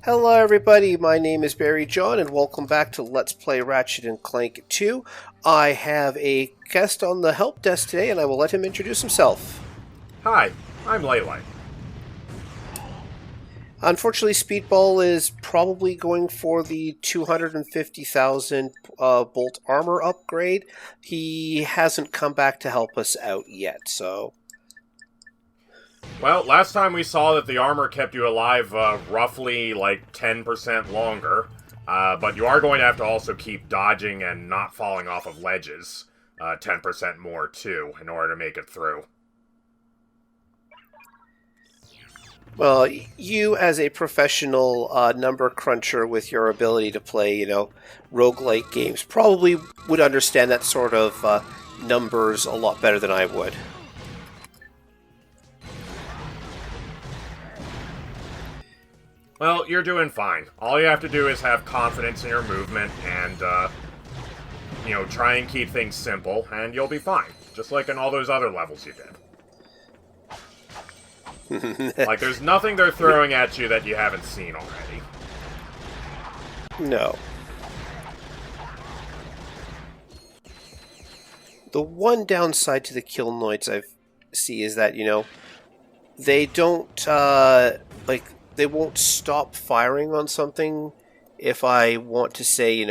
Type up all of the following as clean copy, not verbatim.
Hello everybody, my name is Barry John and welcome back to Let's Play Ratchet and Clank 2. I have a guest on the help desk today and I will let him introduce himself. Hi, I'm Lele. Unfortunately, Speedball is probably going for the 250,000 bolt armor upgrade. He hasn't come back to help us out yet, so... Well, last time we saw that the armor kept you alive roughly like 10% longer, but you are going to have to also keep dodging and not falling off of ledges 10% more too in order to make it through. Well, you as a professional number cruncher with your ability to play, roguelike games probably would understand that sort of numbers a lot better than I would. Well, you're doing fine. All you have to do is have confidence in your movement and, try and keep things simple, and you'll be fine. Just like in all those other levels you did. Like, there's nothing they're throwing at you that you haven't seen already. No. The one downside to the Killnoids I see is that, they don't, they won't stop firing on something if I want to say,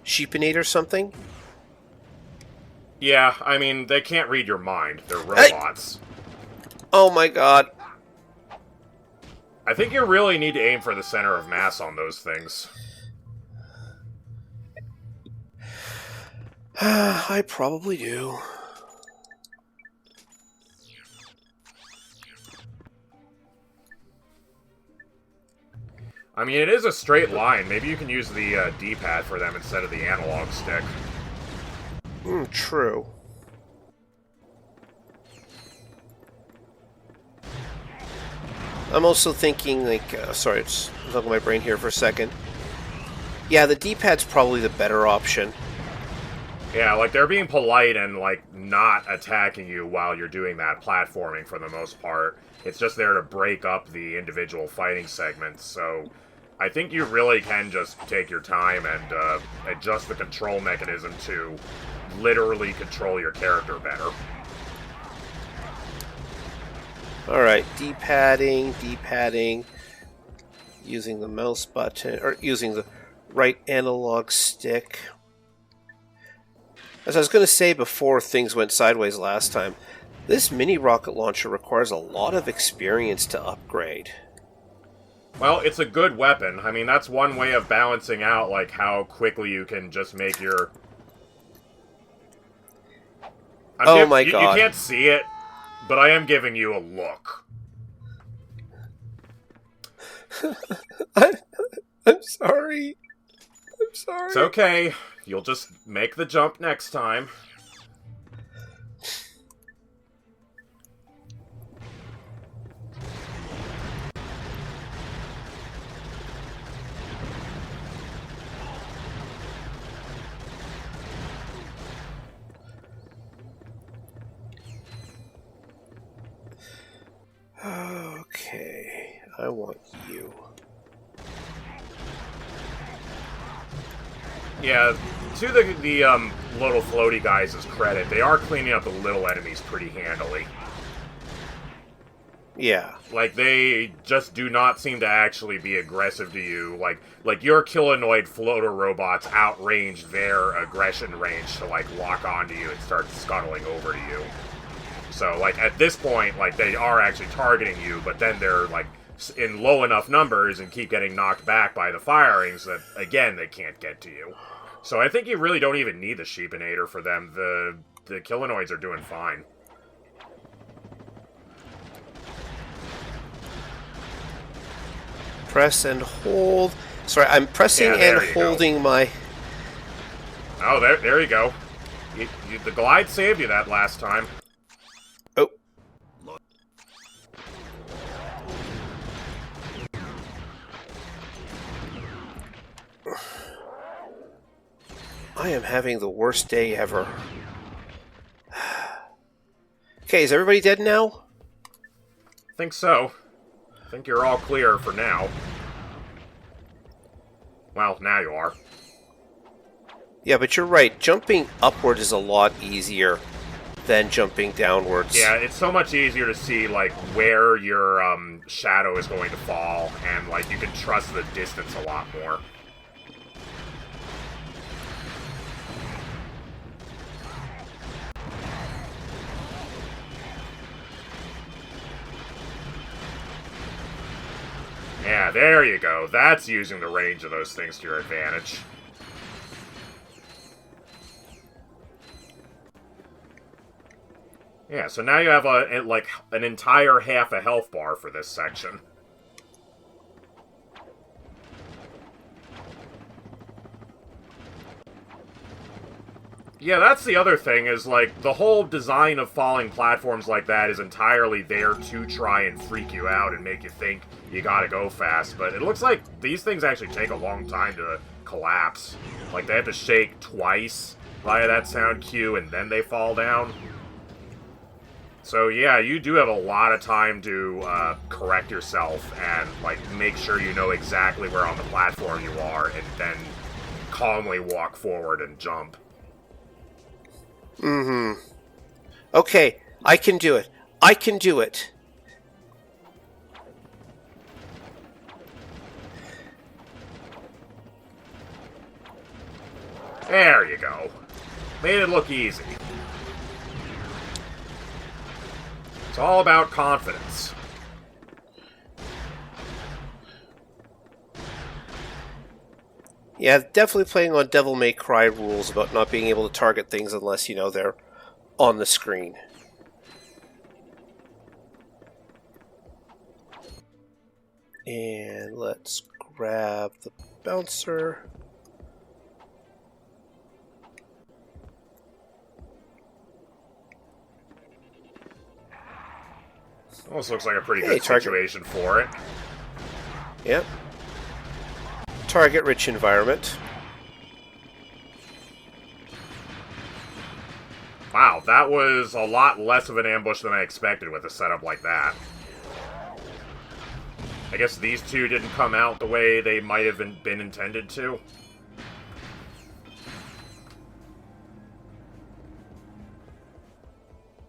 sheepanate or something. Yeah, I mean, they can't read your mind. They're robots. Oh my god. I think you really need to aim for the center of mass on those things. I probably do. I mean, it is a straight line. Maybe you can use the D-pad for them instead of the analog stick. True. I'm also thinking, sorry, it's stuck in my brain here for a second. Yeah, the D-pad's probably the better option. Yeah, like, they're being polite and, not attacking you while you're doing that platforming for the most part. It's just there to break up the individual fighting segments, so I think you really can just take your time and adjust the control mechanism to literally control your character better. Alright, D-padding, using the mouse button, or using the right analog stick. As I was going to say before things went sideways last time, this mini rocket launcher requires a lot of experience to upgrade. Well, it's a good weapon. I mean, that's one way of balancing out, how quickly you can just make your... my god. You can't see it, but I am giving you a look. I'm sorry. I'm sorry. It's okay. You'll just make the jump next time. Okay, I want you. Yeah, to the little floaty guys' credit, they are cleaning up the little enemies pretty handily. Yeah. They just do not seem to actually be aggressive to you. Like your Killnoid floater robots outrange their aggression range to, lock onto you and start scuttling over to you. So, at this point, they are actually targeting you, but then they're, in low enough numbers and keep getting knocked back by the firings that, again, they can't get to you. So I think you really don't even need the sheepinator for them. The Killnoids are doing fine. Press and hold. Sorry, I'm pressing and holding my... Oh, there you go. The glide saved you that last time. Oh. I am having the worst day ever. Okay, is everybody dead now? Think so. I think you're all clear for now. Well, now you are. Yeah, but you're right. Jumping upward is a lot easier than jumping downwards. Yeah, it's so much easier to see, like, where your shadow is going to fall, and, like, you can trust the distance a lot more. Yeah, there you go. That's using the range of those things to your advantage. Yeah, so now you have like an entire half a health bar for this section. Yeah, that's the other thing, is like the whole design of falling platforms like that is entirely there to try and freak you out and make you think you gotta go fast, but it looks like these things actually take a long time to collapse. Like, they have to shake twice via that sound cue and then they fall down. So yeah, you do have a lot of time to correct yourself and, like, make sure you know exactly where on the platform you are, and then calmly walk forward and jump. Mm-hmm. Okay, I can do it. I can do it. There you go. Made it look easy. It's all about confidence. Yeah, definitely playing on Devil May Cry rules about not being able to target things unless, you know, they're on the screen. And let's grab the bouncer. Almost looks like a pretty good situation for it. Yep. Target-rich environment. Wow, that was a lot less of an ambush than I expected with a setup like that. I guess these two didn't come out the way they might have been intended to.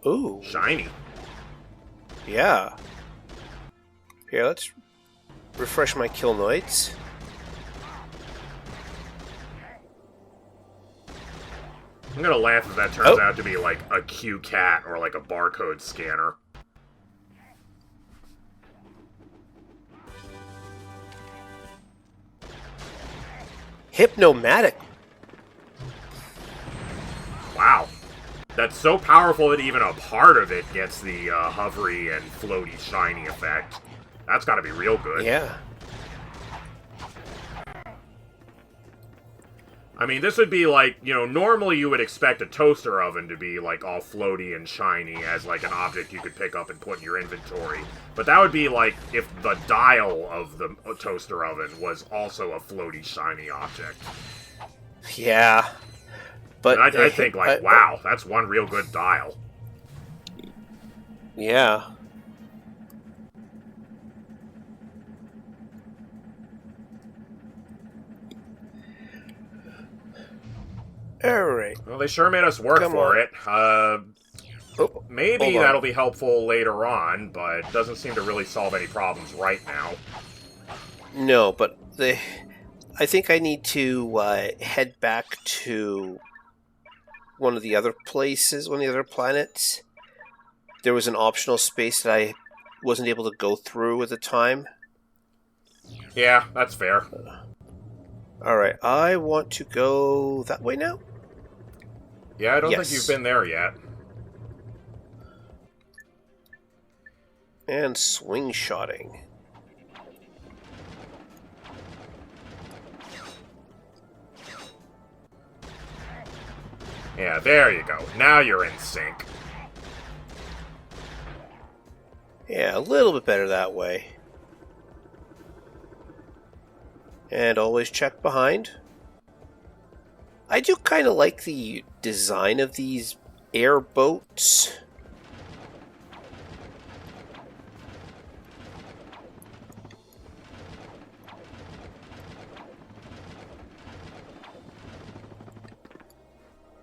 Ooh. Shiny. Yeah. Here, let's refresh my kill noids. I'm gonna laugh if that turns out to be like a Q cat or like a barcode scanner. Hypnomatic. Wow. That's so powerful that even a part of it gets the hovery and floaty shiny effect. That's gotta be real good. Yeah. I mean, this would be like, you know, normally you would expect a toaster oven to be like all floaty and shiny as like an object you could pick up and put in your inventory. But that would be like if the dial of the toaster oven was also a floaty shiny object. Yeah. But I think like, wow, that's one real good dial. Yeah. Alright. Well, they sure made us work for it. Maybe that'll be helpful later on, but it doesn't seem to really solve any problems right now. No, but I think I need to head back to one of the other places, one of the other planets. There was an optional space that I wasn't able to go through at the time. Yeah, that's fair. Alright, I want to go that way now. Yeah, I don't think you've been there yet. And swing-shotting. Yeah, there you go. Now you're in sync. Yeah, a little bit better that way. And always check behind. I do kind of like the design of these airboats.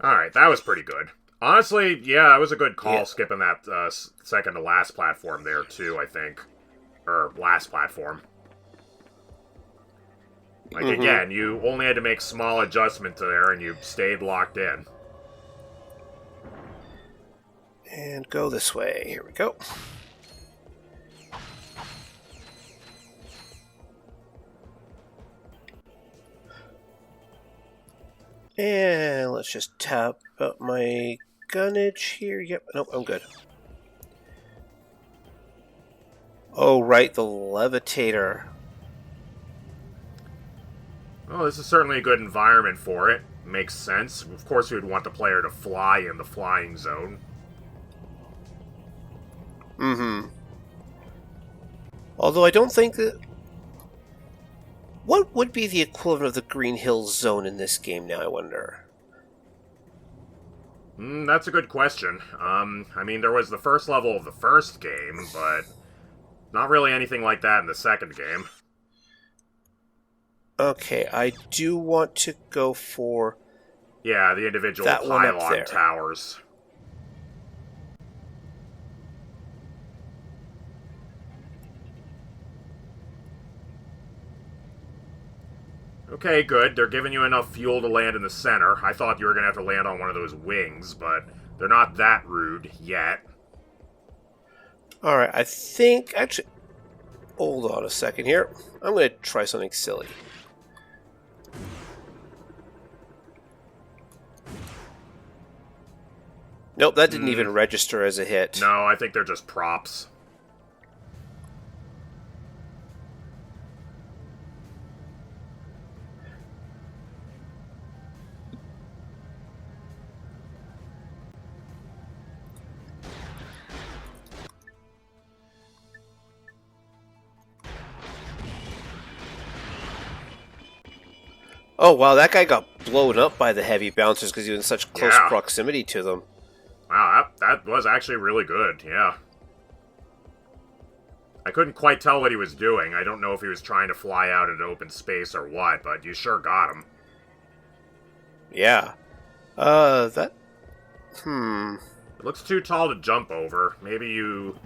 Alright, that was pretty good. Honestly, yeah, that was a good call, Yeah. skipping that second to last platform there, too, I think. Or last platform. Like, Mm-hmm. again, you only had to make small adjustments there, and you stayed locked in. And go this way. Here we go. And let's just tap up my gunnage here. Yep, nope, I'm good. Oh, right, the levitator. Well, this is certainly a good environment for it. Makes sense. Of course, we would want the player to fly in the flying zone. Mm-hmm. Although I don't think that... What would be the equivalent of the Green Hills zone in this game now, I wonder? That's a good question. I mean, there was the first level of the first game, but not really anything like that in the second game. Okay, I do want to go for Yeah, the individual that one up pylon there. towers. Okay, good. They're giving you enough fuel to land in the center. I thought you were going to have to land on one of those wings, but they're not that rude yet. Alright, I think... Actually, hold on a second here. I'm going to try something silly. Nope, that didn't even register as a hit. No, I think they're just props. Oh, wow, that guy got blown up by the heavy bouncers because he was in such close Yeah. proximity to them. Wow, that was actually really good, yeah. I couldn't quite tell what he was doing. I don't know if he was trying to fly out into open space or what, but you sure got him. Yeah. That... It looks too tall to jump over. Maybe you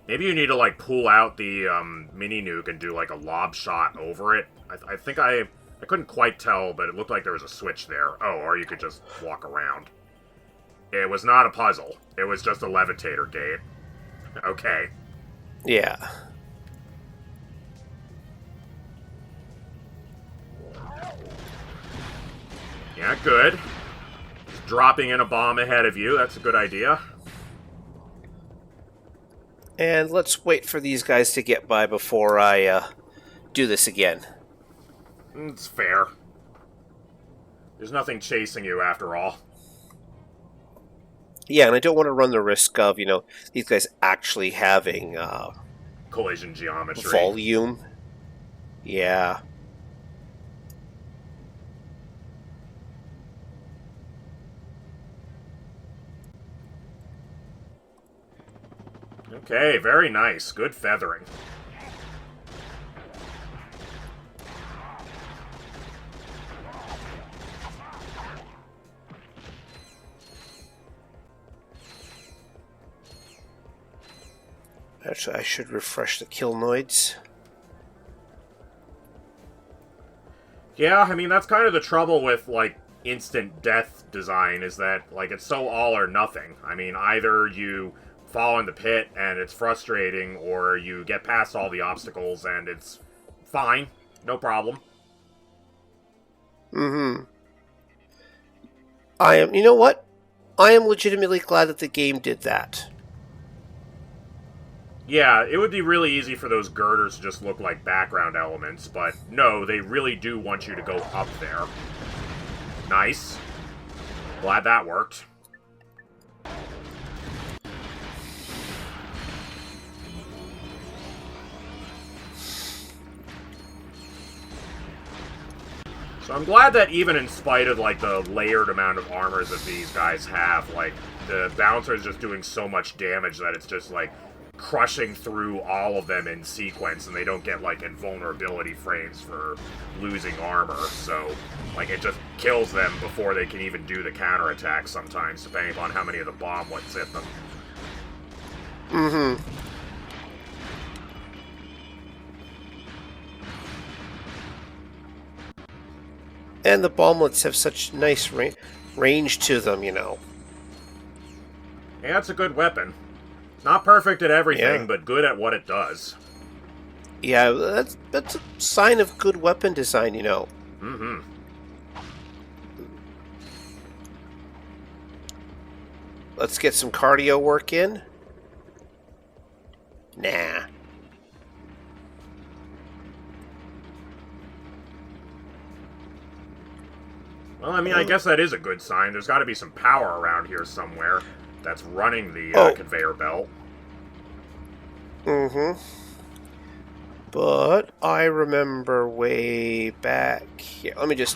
need to, like, pull out the, mini nuke and do, like, a lob shot over it. I think I couldn't quite tell, but it looked like there was a switch there. Oh, or you could just walk around. It was not a puzzle. It was just a levitator gate. Okay. Yeah. Yeah, good. Just dropping in a bomb ahead of you. That's a good idea. And let's wait for these guys to get by before I, do this again. It's fair. There's nothing chasing you after all. Yeah, and I don't want to run the risk of, these guys actually having, Collision geometry. volume. Yeah. Okay, very nice. Good feathering. Actually, I should refresh the kill noids. Yeah, I mean, that's kind of the trouble with, like, instant death design, is that, like, it's so all or nothing. I mean, either you fall in the pit and it's frustrating, or you get past all the obstacles and it's fine. No problem. Mm-hmm. You know what? I am legitimately glad that the game did that. Yeah, it would be really easy for those girders to just look like background elements, but no, they really do want you to go up there. Nice. Glad that worked. So I'm glad that even in spite of, like, the layered amount of armor that these guys have, like, the bouncer is just doing so much damage that it's just, like, crushing through all of them in sequence, and they don't get, like, invulnerability frames for losing armor, so, like, it just kills them before they can even do the counterattack sometimes, depending upon how many of the bomblets hit them. Mm-hmm. And the bomblets have such nice range to them, you know. Yeah, it's a good weapon. Not perfect at everything, Yeah. but good at what it does. Yeah, that's a sign of good weapon design, you know. Mm-hmm. Let's get some cardio work in. Nah. Well, I mean, I guess that is a good sign. There's got to be some power around here somewhere that's running the conveyor belt. Mm-hmm. But I remember way back here. Let me just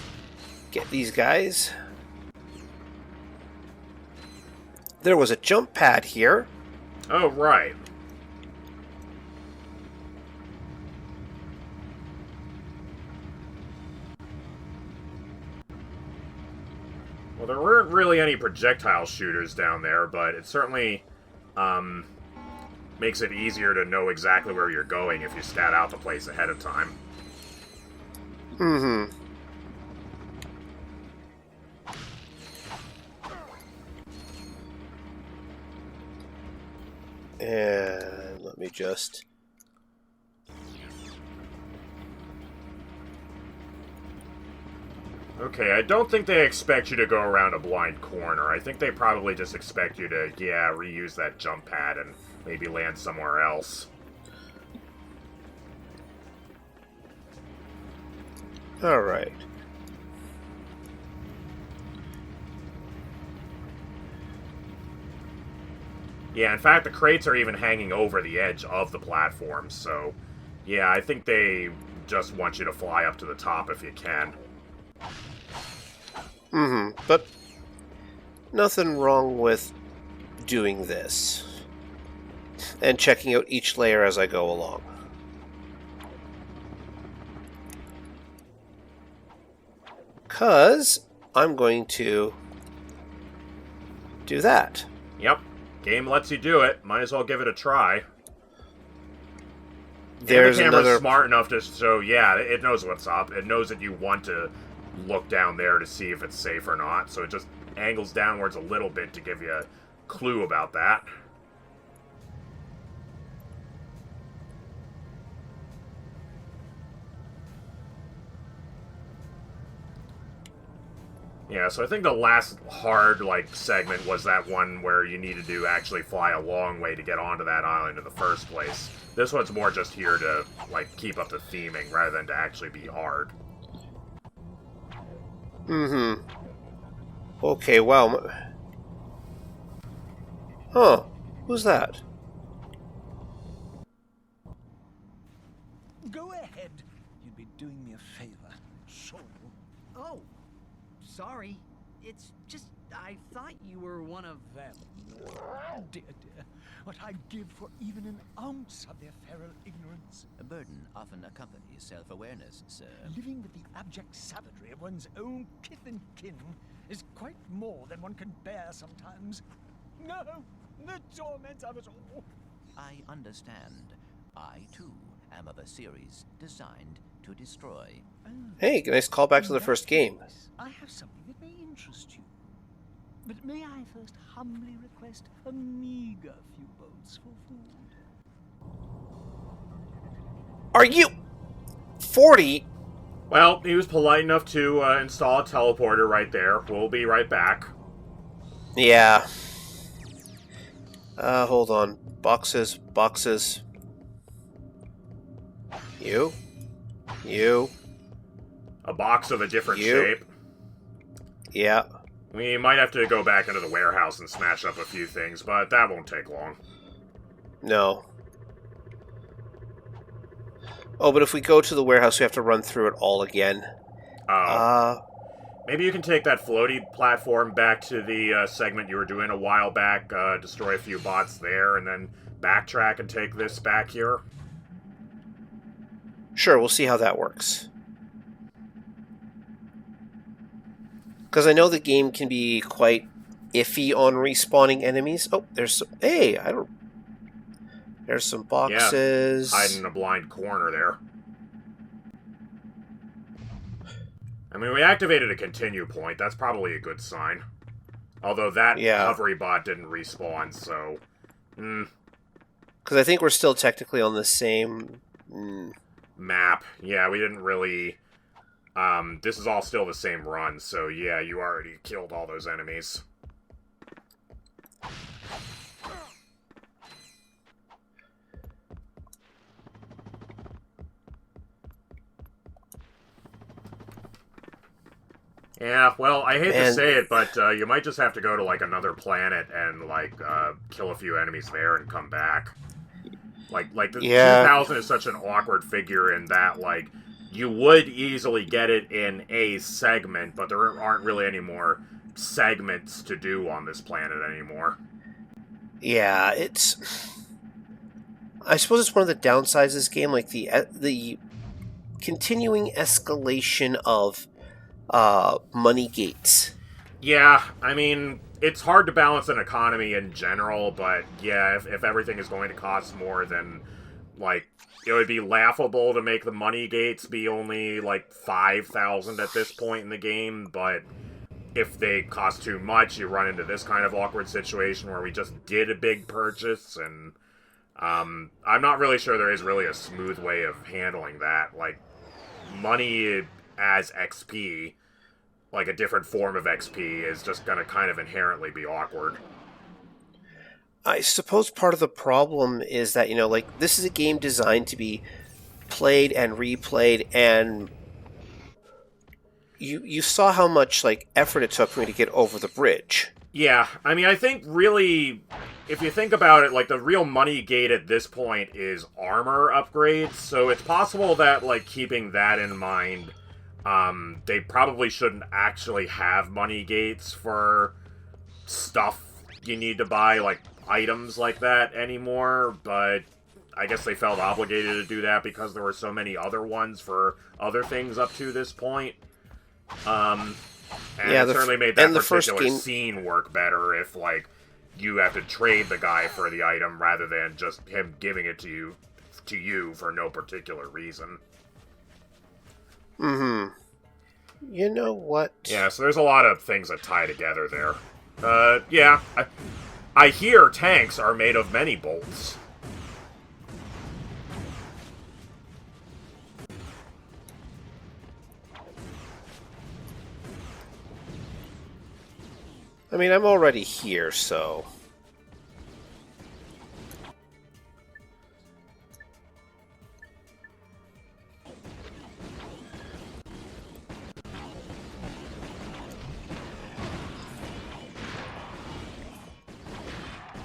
get these guys. There was a jump pad here. Oh, right. Well, there weren't really any projectile shooters down there, but it certainly makes it easier to know exactly where you're going if you stat out the place ahead of time. Mm-hmm. And let me just... Okay, I don't think they expect you to go around a blind corner. I think they probably just expect you to, reuse that jump pad and maybe land somewhere else. Alright. Yeah, in fact, the crates are even hanging over the edge of the platform, so... Yeah, I think they just want you to fly up to the top if you can. Mm-hmm. But nothing wrong with doing this. And checking out each layer as I go along. Because I'm going to do that. Yep. Game lets you do it. Might as well give it a try. There's and the camera's another... smart enough to show, it knows what's up. It knows that you want to look down there to see if it's safe or not, so it just angles downwards a little bit to give you a clue about that. Yeah, so I think the last hard, segment was that one where you needed to actually fly a long way to get onto that island in the first place. This one's more just here to, keep up the theming rather than to actually be hard. Mm-hmm. Okay, well... Huh. Who's that? Go ahead. You'd be doing me a favor. Sure. Oh, sorry. It's just, I thought you were one of them. Dear, dear, what I'd give for even an ounce of their feral ignorance. A burden often accompanies self-awareness, sir. Living with the abject savagery of one's own kith and kin is quite more than one can bear sometimes. No, the torment of it all. I understand. I, too, am of a series designed to destroy. Hey, nice callback to the first game. I have something that may interest you. But may I first humbly request a meager few bolts for food? Are you... 40? Well, he was polite enough to install a teleporter right there. We'll be right back. Yeah. Hold on. Boxes. You. A box of a different You. shape. Yeah. We might have to go back into the warehouse and smash up a few things, but that won't take long. No. Oh, but if we go to the warehouse, we have to run through it all again. Maybe you can take that floaty platform back to the segment you were doing a while back, destroy a few bots there, and then backtrack and take this back here. Sure, we'll see how that works. Because I know the game can be quite iffy on respawning enemies. Oh, there's some... Hey, I don't... There's some boxes. Yeah, hiding in a blind corner there. I mean, we activated a continue point. That's probably a good sign. Although that hovery bot didn't respawn, so... Because I think we're still technically on the same... map. Yeah, we didn't really... this is all still the same run, so yeah, you already killed all those enemies. Yeah, well, I hate to say it, but you might just have to go to, like, another planet and, like, kill a few enemies there and come back. Like the 2000 is such an awkward figure in that, like, you would easily get it in a segment, but there aren't really any more segments to do on this planet anymore. Yeah, it's... I suppose it's one of the downsides of this game, like the continuing escalation of money gates. Yeah, I mean, it's hard to balance an economy in general, but yeah, if everything is going to cost more, then, like, it would be laughable to make the money gates be only, like, 5,000 at this point in the game, but if they cost too much, you run into this kind of awkward situation where we just did a big purchase, and I'm not really sure there is really a smooth way of handling that. Like, money as XP, like a different form of XP, is just going to kind of inherently be awkward. I suppose part of the problem is that, you know, like, this is a game designed to be played and replayed, and you saw how much, like, effort it took for me to get over the bridge. Yeah, I mean, I think really, if you think about it, like, the real money gate at this point is armor upgrades, so it's possible that, like, keeping that in mind, they probably shouldn't actually have money gates for stuff you need to buy, like, items like that anymore, but I guess they felt obligated to do that because there were so many other ones for other things up to this point. And yeah, it certainly made that particular scene work better if, like, you have to trade the guy for the item rather than just him giving it to you for no particular reason. Mm-hmm. You know what? Yeah, so there's a lot of things that tie together there. Yeah, I hear tanks are made of many bolts. I mean, I'm already here, so...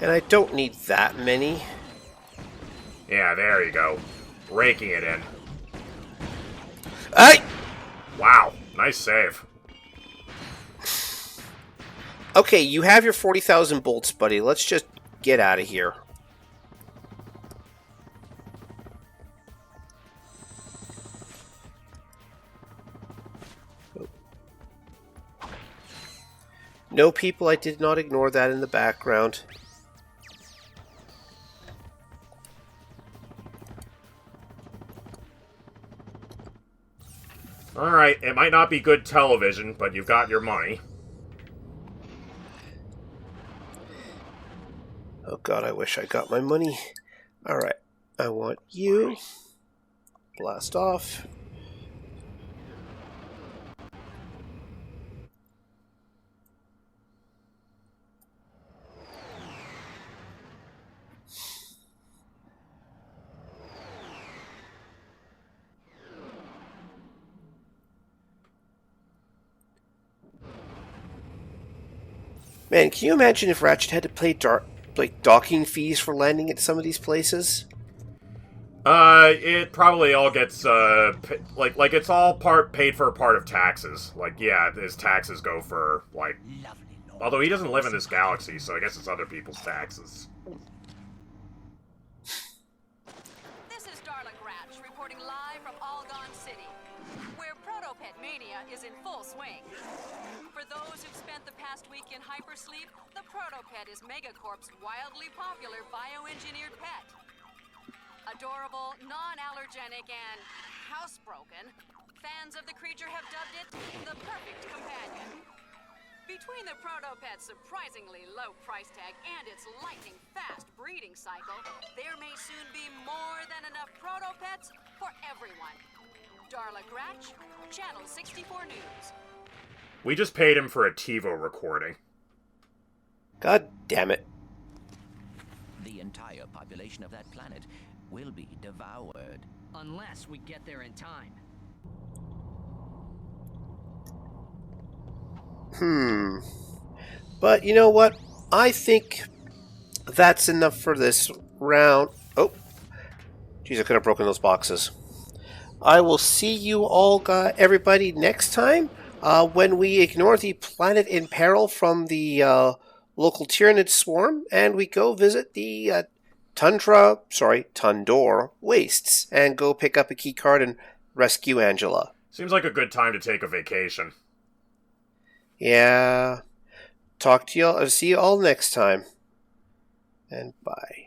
And I don't need that many. Yeah, there you go. Raking it in. Hey! Wow, nice save. Okay, you have your 40,000 bolts, buddy. Let's just get out of here. No, people, I did not ignore that in the background. Alright, it might not be good television, but you've got your money. Oh god, I wish I got my money. Alright, I want you. Blast off. Man, can you imagine if Ratchet had to pay docking fees for landing at some of these places? It probably all gets, like it's all paid for part of taxes. Like, yeah, his taxes go for, like... Lovely Lord. Although he doesn't live in this galaxy, so I guess it's other people's taxes. This is Darla Gratch reporting live from Algon City, where Protopet Mania is in full swing. For those who've spent the past week in hypersleep, the Protopet is Megacorp's wildly popular bioengineered pet. Adorable, non-allergenic, and housebroken, fans of the creature have dubbed it the perfect companion. Between the Protopet's surprisingly low price tag and its lightning-fast breeding cycle, there may soon be more than enough Protopets for everyone. Darla Gratch, Channel 64 News. We just paid him for a TiVo recording. God damn it. The entire population of that planet will be devoured. Unless we get there in time. But you know what? I think that's enough for this round. Oh. Jeez, I could have broken those boxes. I will see you all, everybody, next time when we ignore the planet in peril from the local Tyranid swarm and we go visit the Tundor Wastes and go pick up a key card and rescue Angela. Seems like a good time to take a vacation. Yeah. Talk to y'all. See you all next time. And bye.